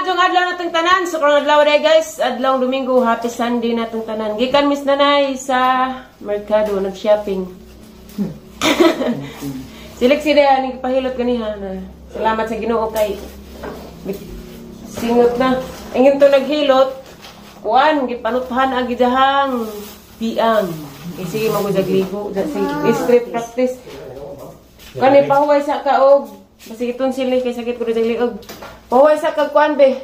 Maadjong adlaw natong tanan. So karong adlaw day guys, adlaw Domingo, happy Sunday natong tanan. Gikan Miss Nanay sa merkado nag-shopping. Silik sila ning pahilot kaniha na. Salamat sa Ginoo kay singot na. Ingin to naghilot. Kuan gipanuthan ag gidahang piang. Sige magudagligo sa street practice. Kani pahuway sa kaog. Basi itong sili kay sakit ko rin liog. Pahuway sa kagkuan be.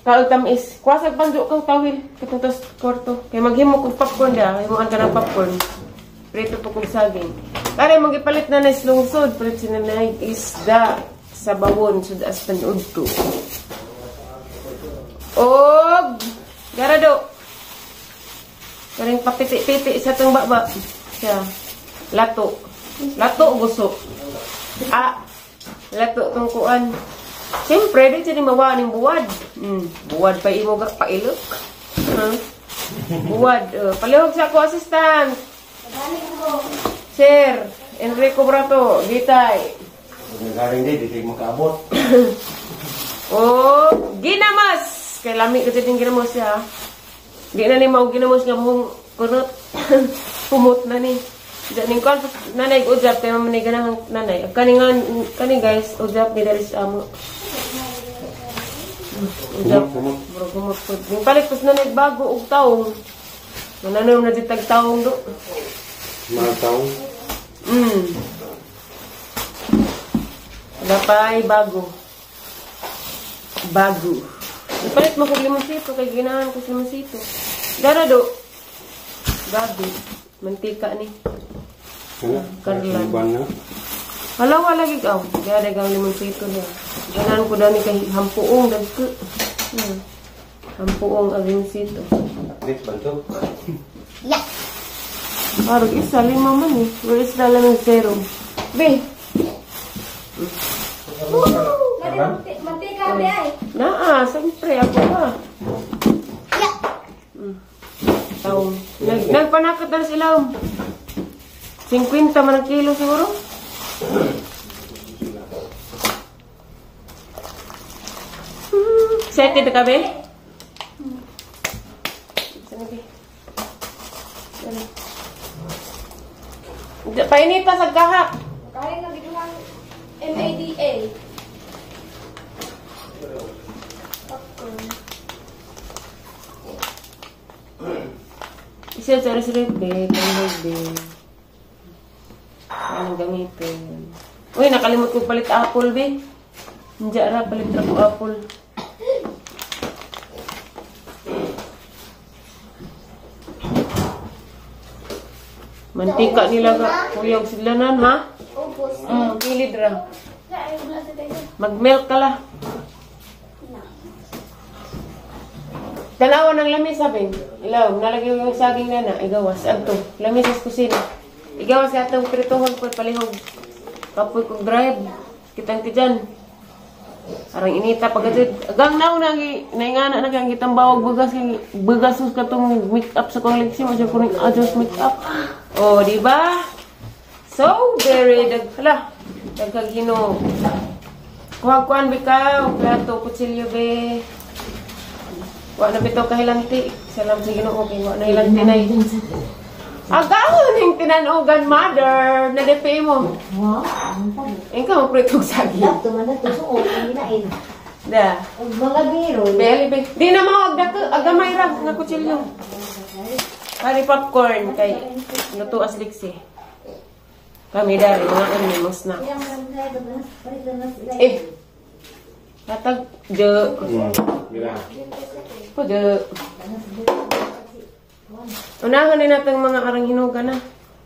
Kaog tamis. Kuwasag panjo kang tawil. Katuntos korto. Kaya maghimo kong popcorn da. Himuan ka ng popcorn. Prito po kong saging. Kaya magipalit na na islungsod. Palit sila na isda sa bawon. Sudas panudto. Og garado. Karing papiti-piti sa itong baba. Siya. Lato. Lato gusto. Lato itong kuan. Siyempre, di siya mawa ng buwad. Buwad pa imo pailok. Buwad. Palihog sa ako, assistant. Sir, Enrico Brato, Gitay. Nagaring din, di kayo makaabot. Oh, ginamas! Kaya lamig kasi din ginamos siya. Di na ni mau ginamos nga mong kunot. Pumot na ni. Diyan ko nanay ujab kay man ni ganang nanay. Kani guys, ujab ni dari sa amo. Ujab kumot. Yung palit pas nanay bago og taong. Nanay na ditag taong do. Mga taong. Napay bago. Bago. Ipalit mo kog limonsito kay ginahan ko sa limonsito. Dara do. Gabi. Mantika ni. Karlan. Halawa lagi ka. Kaya dagang limonsito niya. Ganan ko daw ni kay hampuong dagko. Hampuong ang limonsito. Next banto. Yeah. Parang isa, 5 man eh. Wala is dala ng 0. Be. Mantika be ay. Naa, siyempre ako pa. Yeah. Taong. Nagpanakat na sila. 50 man ang kilo siguro. Excited ka be? Painita sa kahak. Kaya nga gituan MADA. Isa sa restaurant be, tanghag be. Anong gamitin? Uy, nakalimut ko palit apple be. Hindi ra, palit ra ko apple. Mantika nila ka. Kuyog sila nan, ha? Ubos. Kilid ra. Ay, wala sa tayo. Mag-milk ka la. Tanawan ng lamis, sabi. Ilaw, nalagay yung saging na na. Igawas. Anto, lamis sa kusina. Igawas ka itong pritohon po, palihog. Kapoy kong drive. Kitang ti dyan. Arang inita pagkatid. Agang na naingana na kang kitang bawag bugas ka itong make up sa kong leksyon. Masya ko rin adjust make up. Oh, di ba? So, very hala. Dagkagino. Kuha-kuhan bikaw. Plato, kutsilyo be. Wa na bitaw kahilanti. Salam sa Ginoo kay wa na hilanti nay. Agahon ning tinanugan mother na depe mo. Wow. Ikaw mo pritog sagi. Dato man to so okay na eh. Da. Mga biro. Beli be. Di na mawag dako agamay ra nga kutsilyo. Kari popcorn kay luto as liksi. Kami dari mga ano mo snack. Katag de. Ko de. Unahan na natin mga arang hinuga na.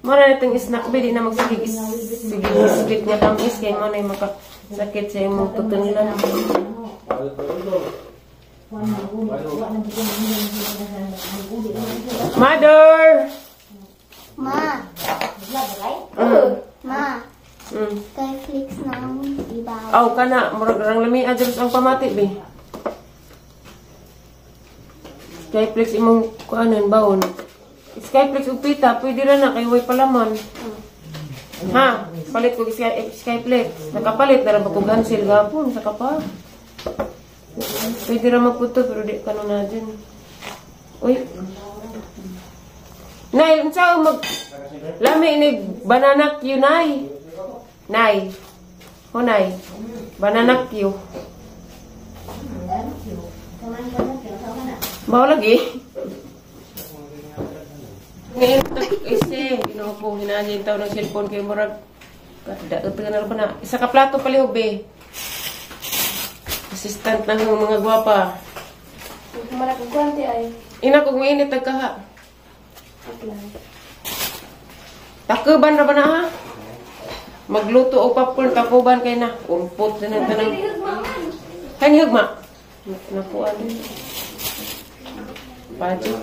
Mara natin snack be, di na magsigig-sigig nga tamis. Kaya mo na yung makasakit sa imong tutunulan. Mother! Ma. Ma. Kay Flix na iba. Aw, kana. Murag rang lami adjust ang pamati be. Skyflex imong kuanan bawon. Skyflex upita, pwede ra na kay way palaman. Ha, palit ko Skyflex. Nakapalit na ra ba ko gansil gapon sa kapa. Pwede ra magputo pero di ka na dyan. Uy. Nay, unsa mag lami ni banana Q, nay. Nay. Ho, nay. Banana Q. Mau lagi? Ngayon, ginoo ko, hinanyin tao ng cellphone kayo murag. Ito na na. Isa ka plato palihog, be. Assistant na ng mga gwapa. Kumana ko kuwanti ay. Ina kong mainit nagkaha. Takuban na ba na ha? Magluto o popcorn, takuban kayo na. Umpot na ng tanang. Kani hugma? Nakuha din. Budget.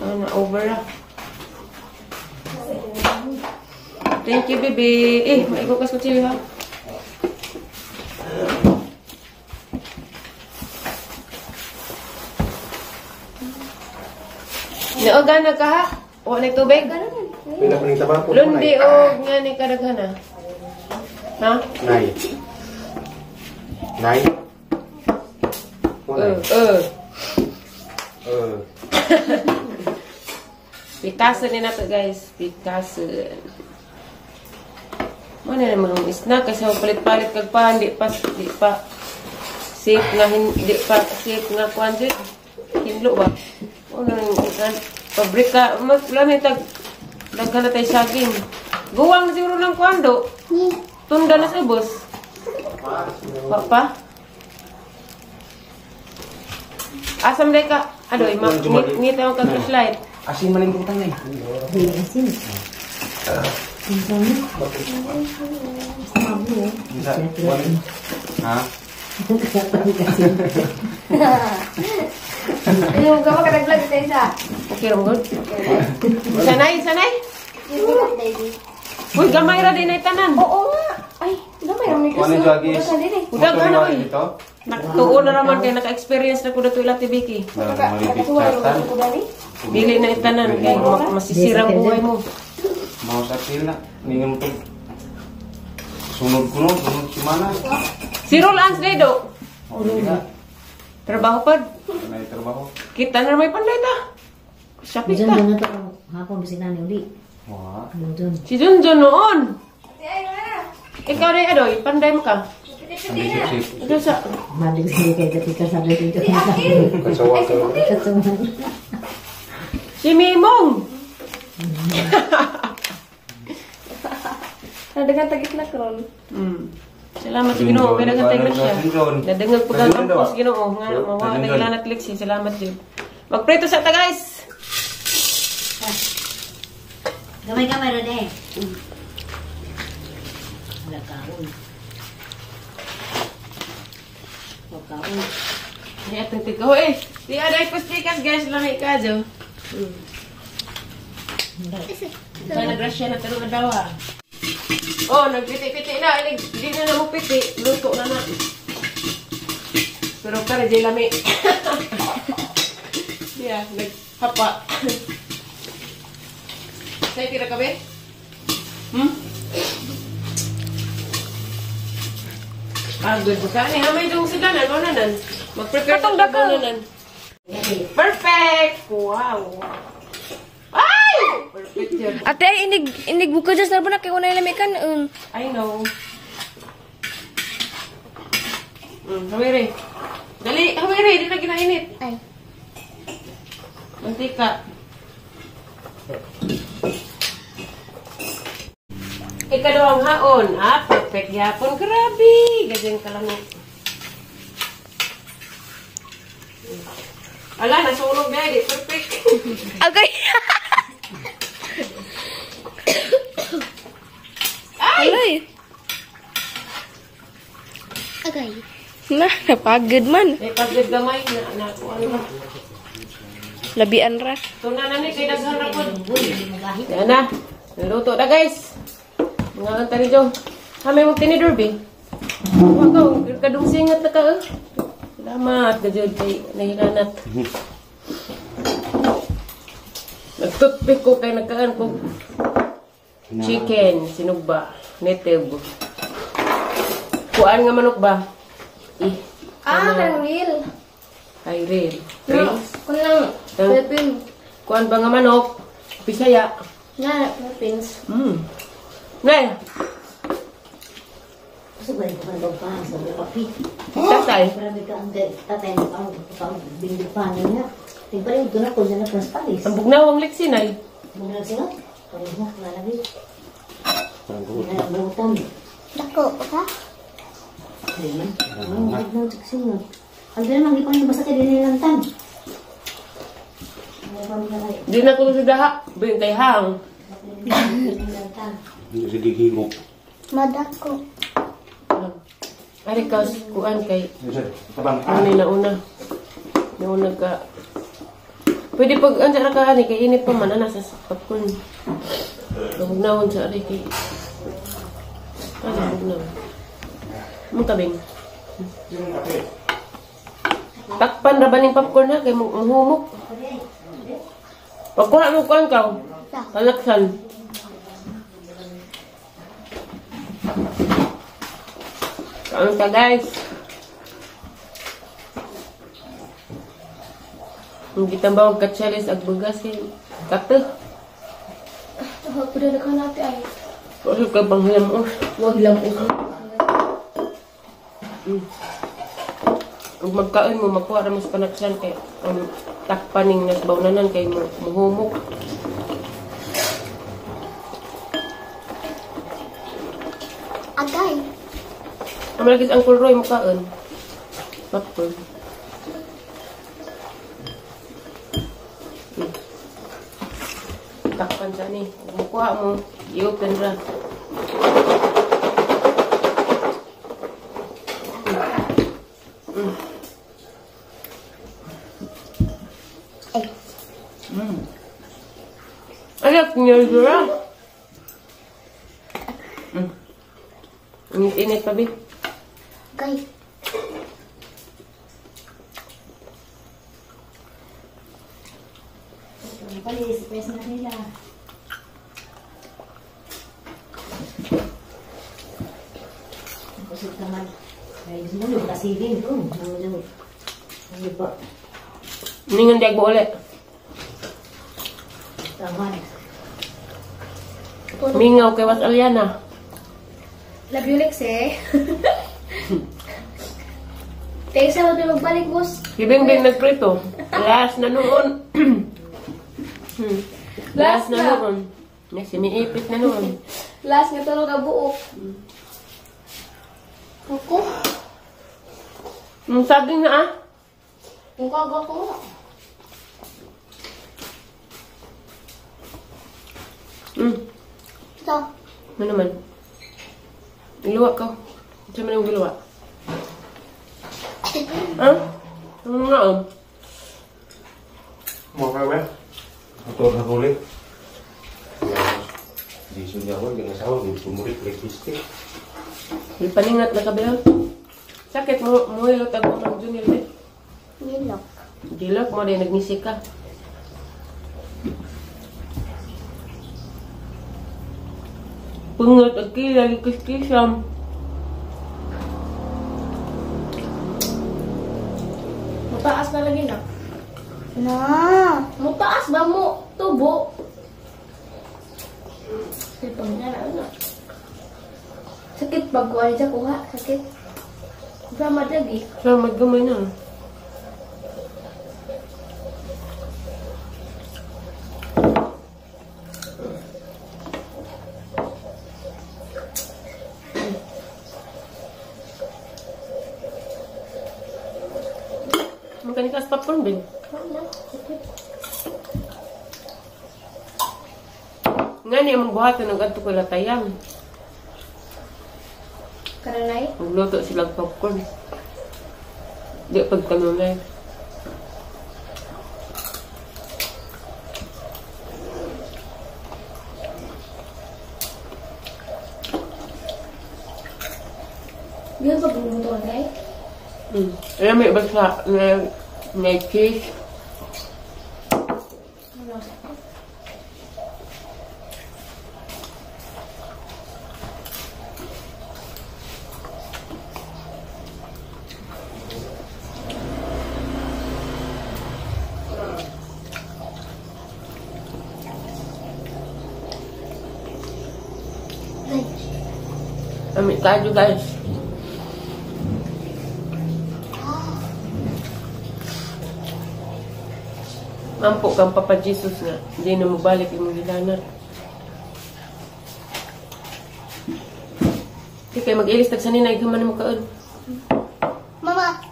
Na-over na. Thank you, baby. Maikukas ko siya, ha? Naogan na ka, ha? O, nagtubig? Pinapaling tabang po. Lundi o nga ni kadaghan, ha? Ha? Nay. Nay. Picasso ni nato, guys. Picasso. Mana naman ang snack kasi palit-palit kag pa di pa safe nga hindi pa safe nga kwanjit hinlo ba ano nang pabrika lami tag daghan na tay saging guwang na siguro ng kwando tunda na sa bus papa asam day ka adoy ni tayo kag flashlight Asin maling utang na eh. Asin. Ha? Yung ka makadaglag sa isa. okay ram good sanay uy gamay ra din ay tanan Oo nga. Ay, gamay ang may Ano gusto. jagi? Basta din eh. Udag ka na, oy. Ito? Nakatuon na raman kay naka-experience na ko dato ila tibiki Malipit Nakatuwa yung satan. gusto ko dali. dili na itanan kay masisira ang buhay mo. Mau sa sila. Ningin mo ito. Sunod ko no. Sunod si Mana. Si Rolans Dedo. Trabaho pa. May trabaho. Kita na may panday ta. Shopee Diyan ta. na to hapon bisita ni uli. Wah. Doon. Si Junjun noon. Ay, nga. Ikaw rin adoy, panday mo ka. Sabi sip-sip. Ito sa... Malig sa kay ketika sa dito. Kasawa ka. Si Mimong. Nadagan tagit na kron. Salamat sa Ginoo, kay nagantay na siya. Nadangag pag ang ampos Ginoo nga mawa na ilanat liksi. Salamat din. Magprito sa ta guys. Gamay ron eh. Wala kaon. Kaon. Ay atong tikaw eh. Di aday pastikas guys, lahi ka jo. Kaya nagrasya na taro na daw ha. Oh, nagpiti-piti na. Hindi na na mo piti. Luto na na. Pero kare jay lami. Yeah, naghapa. Say tira ka be? Good po ka. Hamay itong siganan. Ano nan? Mag-prepare Katong na dakal. nan. Perfect! Wow! Ay! Perfect yun. Ate, inig buka dyan sa na kay unay lamikan. I know. Hawiri. Dali, hawiri. Di na ginainit. Ay. Mantika. Ikadawang haon. Perfect yapon. Grabe. Ganyan ka lang. Ala, nasunog na. Di perfect. Agay. Ay! Alay. Agay. Na, napagod man. May pagod gamay na ano ba? Labian ra. Ito na nani, kay daghan ra po. Yan na. Naluto na guys. Mga kanta ni Joe. Kami mong tinidor, be. Wagaw, kadung singat na ka. Salamat, gajod kay nahilanat. Nagtutpik ko kay nagkaan ko. Chicken, sinugba, native. Kuan nga manok ba? Nang wheel. Irene. No, Prince. kunang Philippine. Kuan ba nga manok? Bisaya. Na, Philippines. Nay, Kasi balik ka daw pa sa papi. tatay. Marami ka ang tatay mo ang bindig pa niya. Tingpare ito na ko na plus palis. Ang bugnawang leksin ay. Muna sila. Palis na lalagi. Ina butan. Dako, ka? Ayun. Ang bignaw sino. Ang dala mang ipan basta kay dinilantan. Ano pa mga kay Di na ko sa daha. Bintay hang. dinilantan. Hindi sa gigigok. Madako. Ari ka kuan kay Tabang. ano na una. Nauna ka. Pwede pag anda ra ka ani kay init pa man ana sa popcorn. Bugnawon sa ari kay. Ano bugnawon? Mo tabing. Takpan ra ba ning popcorn ha kay mahumok. Pagkuha mo kuan ka. Talaksan. Kaon ka guys. Ang gitambawag katsalis ag bugas kay kate. Huwag ko na natin ay. Kasi ka bang hilam mo. Huwag lang uso. Kung magkaon mo, makuha ra mo sa panaksan kay ang takpaning nas bawnanan kay mahumok. Agay. Ang malagis ang kulroy mo kaon. Popcorn. Takpan sa ni. Kung makuha mo, i-open ra. Anak niya sura. Init-init pa, Bi. Agay. Palis, pes na nila. Kusog naman. Ay, sumulog kasi din ko. Sumulog. Ano ba? Ningan di agbo ulit. Taman. Mingaw kay Was Aliana. Love you, Lex, eh. Tayo sa mga magbalik, boss. Hibing-bing nagprito. Last na noon. Last na noon. May siniipit na noon. Last nga tulog ang buok. Ako? Saging na ah. Yung kaga ko. Ito. Ano naman? Iluwa ka. Saan man yung giluwa? Ha? Ano nga oh? Mau ka ba? Motor na kulit. Di sunya ko, dengan sahur, di sumurik, lipstick. Ipaningat na kabilang. Sakit mo, ilot ako ng Junior eh. Nilok. Dilok mo din, nagnisik ka. Pungot at kilala, kis-kisam. Mataas na lagi na. Na. Mataas ba mo? Tubo. Sipang na na. Sakit pag kuha niya kuha. Sakit. Sama lagi. So, maggamay na. Magkanikas popcorn din. Nga niya mong buhatan ng ganito ko latayang. Karanay. Magluto silang popcorn. Di pagtanunay. Yun pa bumuto ka tayo. Alam mo iba sa na cheese. Ano? kayo guys. Mampo kang Papa Jesus nga. Hindi na mabalik yung mga hilanat. Hindi kayo mag-ilis tag sanina. Iguman na mo kaon. Mama.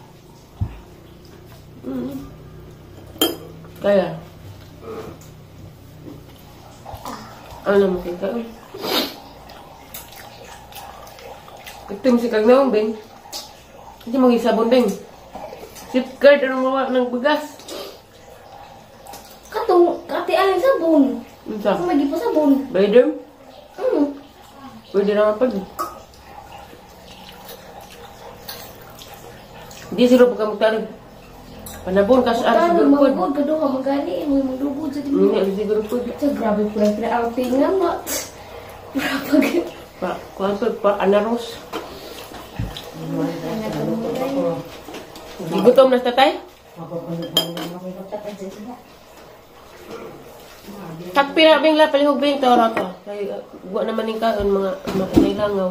Kaya. Ano mo kayo kaon? Ito mo si Kagnaong, Beng. Hindi mo isabon, Beng. Safeguard ang mawa ng bagas. Kati alin sabon. Unsa? Kung magi po sabon. Bayder? Hmm. Pwede naman pag. Di sila pagkamutarig. Panabon ka sa Ano, siguro po. magod ka doon, magani, mo magdugod sa Hindi, dito. siguro po. Sa grabe po lang outing nga, ma. Grabe. Kuhan po, anaros. Gutom na tatay? Takpi na bing la, palihog bing tawara ka. Kaya, buwa naman yung kaon, mga langaw.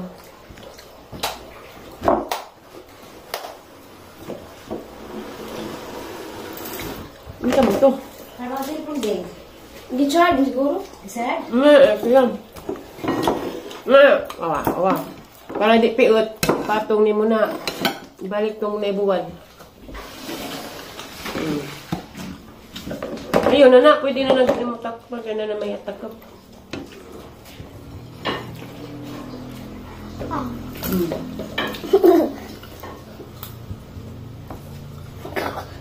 Hindi ka mo ito. Ano kasi po din? Gi-charge siguro. Sir? Ito yan. Awa. Para di piot, patong ni mo na. Balik tong naibuwan. Ayun, anak, pwede na nagsimutak. Pagka na may atakap.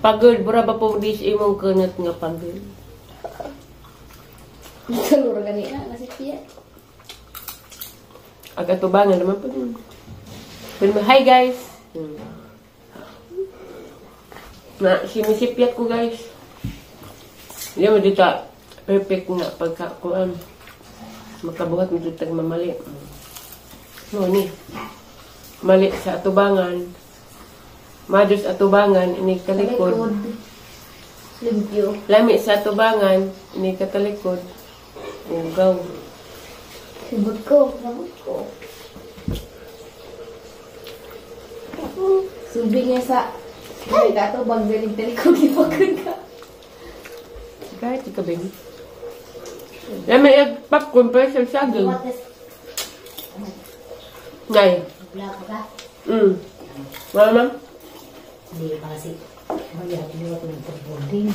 Pagod, bura ba po dis imong kunat nga pagod? Salur gani na, kasi tiya. Agad tubangan naman po. Hi guys! Na, sinisipyat ko guys. Hindi mo dito, perfect na pagkakuan. Makabuhat mo dito mamali. No, ni. Mali sa atubangan. Mados atubangan, ini kalikod. Limpyo. Lami sa atubangan, ini katalikod. Ugaw. Sibot ko. Subi niya sa... Ay, kato, bang dalig-dalig ko, gipagod ka. Kahit ika, baby. Lami, popcorn pa sa saging. What is... Ngay. Black ka? Wala ma'am? Hindi pa kasi. Magyat-liwat ng pag-bonding.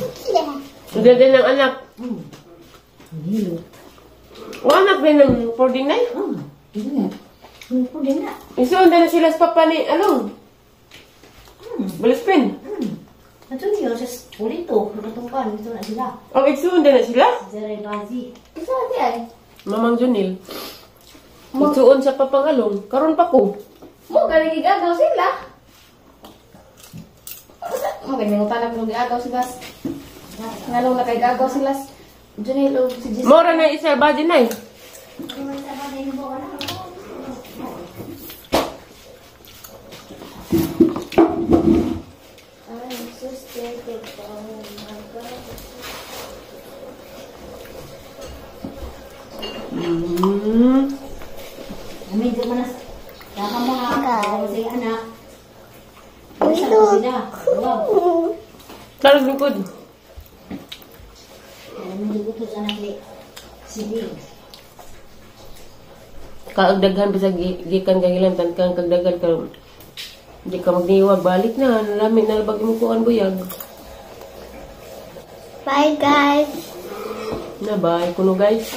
Hindi din ng anak. Hindi. O anak din ng boarding na Hindi nga. Hindi po din na. Isuon na sila sa papa ni Along. Balispin. Ito niyo, just pulito. Nakatungkan. Ito na sila. O isuon na sila. Zere Gazi. Isa ati ay. Mamang Junil. Isuon sa papang Along. Karon pa ko. Mo, galing igagaw sila. Magaling mo tanak nung igagaw sila. Ngalong na kay igagaw sila. Junilo, si Jessica. Mora na isa ba din ay? Medyo manas. Kaka mga ako sa anak. Ito. Sila. Wow. Tarog lingkod. Medyo gusto sa anak ni. Sige. Kaagdaghan bisa gikan kahilantan kang kagdagan karon. Di ka magniwag balik na lami na labag mo kuan buyag. Bye guys. Na bye kuno guys.